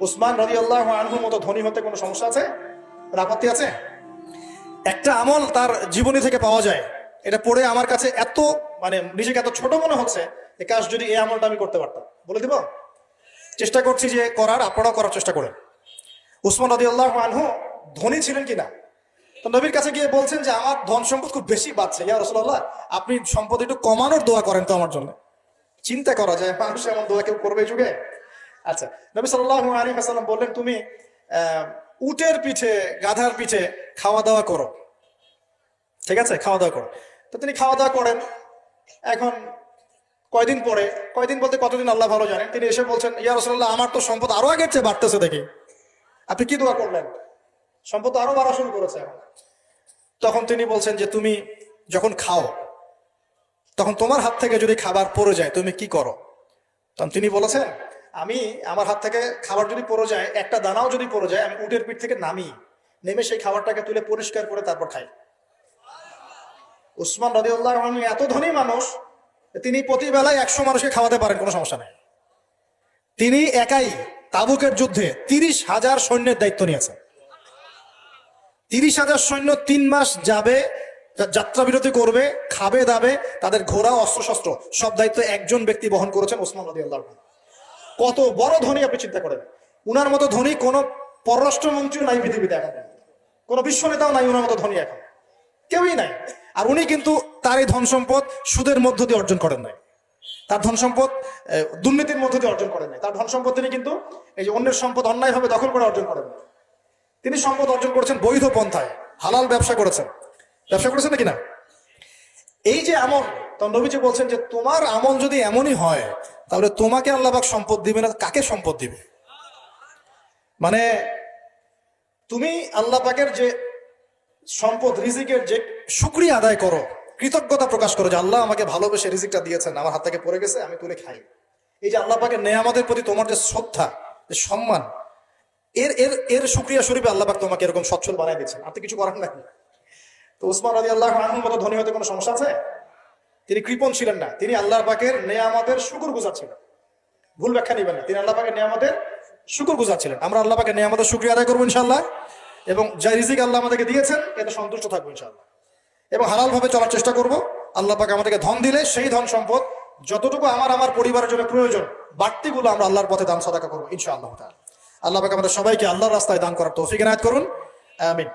উসমান রাদিয়াল্লাহু আনহুর মতো ধনী হতে কোনো সমস্যা আছে, আপত্তি আছে? একটা আমল তার জীবনী থেকে পাওয়া যায়, এটা পড়ে আমার কাছে এত নিজেকে এত ছোট মনে হচ্ছে, কাশ যদি এই আমলটা আমি করতে পারতাম। বলে দিব, চেষ্টা করছি যে করার, আপনারাও করার চেষ্টা করেন। উসমান রাদিয়াল্লাহু আনহু ধনী ছিলেন কিনা, তো নবীর কাছে গিয়ে বলছেন যে আমার ধন সম্পদ খুব বেশি বাড়ছে, ইয়া রাসূলুল্লাহ আপনি সম্পদ একটু কমানোর দোয়া করেন তো আমার জন্য। চিন্তা করা যায় মানুষ এমন দোয়া কেউ করবে এই যুগে? আচ্ছা, নবী সাল্লাল্লাহু আলাইহি ওয়াসাল্লাম বললেন তুমি উটের পিঠে, গাধার পিঠে খাওয়া দাওয়া করো, ঠিক আছে, খাওয়া দাওয়া করো। তো তিনি খাওয়া দাওয়া করেন। এখন কয়দিন পরে, কয়দিন বলতে কতদিন আল্লাহ ভালো জানেন, তিনি এসে বলছেন ইয়া রাসূলুল্লাহ আমার তো সম্পদ আরো আগের চেয়ে বাড়তেছে দেখি, আপনি কি দোয়া করলেন? সম্পদ আরো বাড়া শুরু করেছে এখন। তখন তিনি বলছেন যে তুমি যখন খাও তখন তোমার হাত থেকে যদি খাবার পড়ে যায় তুমি কি করো? তখন তিনি বলেছেন আমি, আমার হাত থেকে খাবার যদি পড়ে যায়, একটা দানাও যদি পড়ে যায়, আমি উটের পিঠ থেকে নামি, নেমে সেই খাবারটাকে তুলে পরিষ্কার করে তারপর খাই। উসমান রাদিয়াল্লাহু আনহু এত ধনী মানুষ, তিনি প্রতি বেলায় 100 মানুষকে খাওয়াতে পারেন, কোনো সমস্যা নেই। তিনি একাই তাবুকের যুদ্ধে 30,000 সৈন্যের দায়িত্ব নিয়েছেন। 30,000 সৈন্য 3 মাস যাবে, যাত্রা বিরতি করবে, খাবে দাবে, তাদের ঘোড়া অস্ত্রশস্ত্র সব দায়িত্ব একজন ব্যক্তি বহন করেছেন, ওসমান রাদিয়াল্লাহু আনহু। কত বড় ধনী আপনি চিন্তা করেন। উনার মতো ধনী কোন পররাষ্ট্রমন্ত্রী নাই পৃথিবীতে এখন, কোন বিশ্ব নেতাও নাই উনার মতো ধনী, এখন কেউই নাই। আর উনি কিন্তু তার এই ধন সম্পদ সুদের মধ্য দিয়ে অর্জন করেন নাই, তার ধন সম্পদ দুর্নীতির মধ্য দিয়ে অর্জন করেন নাই। তার ধন সম্পদ তিনি কিন্তু এই যে অন্যের সম্পদ অন্যায়ভাবে দখল করে অর্জন করেন নাই। তিনি সম্পদ অর্জন করেছেন বৈধ পন্থায়, হালাল ব্যবসা করেছেন। ব্যবসা করেছেন নাকি না? এই যে আমল, তো নবীজি বলছেন যে তোমার আমল যদি এমনই হয় তাহলে তোমাকে আল্লাহ পাক সম্পদ দিবে না, কাকে সম্পদ দিবে? মানে তুমি আল্লাহ পাকের যে সম্পদ, রিজিকের যে শুকরিয়া আদায় করো, কৃতজ্ঞতা প্রকাশ করো যে আল্লাহ আমাকে ভালোবেসে রিজিকটা দিয়েছেন, আমার হাত থেকে পড়ে গেছে, আমি তুলে খাই। এই যে আল্লাহ পাকের নেয়ামতের প্রতি তোমার যে শ্রদ্ধা, যে সম্মান, এর এর এর শুকরিয়া স্বরূপে আল্লাহ পাক তোমাকে এরকম সচ্ছল বানাই দিচ্ছেন, আপনি কিছু করেন নাকি? তো উসমান রাদিয়াল্লাহু আনহুর মতো ধনী হতে কোনো সমস্যা আছে? তিনি কৃপণ ছিলেন না, তিনি আল্লাহ পাকের নেয়ামতের শুকরগুজার ছিলেন। ভুল ব্যাখ্যা নেবেন না, তিনি আল্লাহ পাকের নেয়ামতের শুকরগুজার ছিলেন। আমরা আল্লাহ পাকের নেয়ামতের শুকরিয়া আদায় করবো ইনশাআল্লাহ, এবং যা রিজিক আল্লাহ আমাদেরকে দিয়েছেন এতে সন্তুষ্ট থাকবো ইনশাআল্লাহ, এবং হালাল ভাবে চলার চেষ্টা করব। আল্লাহ পাক আমাদেরকে ধন দিলে সেই ধন সম্পদ যতটুকু আমার পরিবারের জন্য প্রয়োজন, বাড়তিগুলো আমরা আল্লাহর পথে দান সাদাকা করবো ইনশাআল্লাহ তাআলা। আল্লাহ পাক আমাদের সবাইকে আল্লাহর রাস্তায় দান করার তৌফিক এনায়েত করুন, আমিন।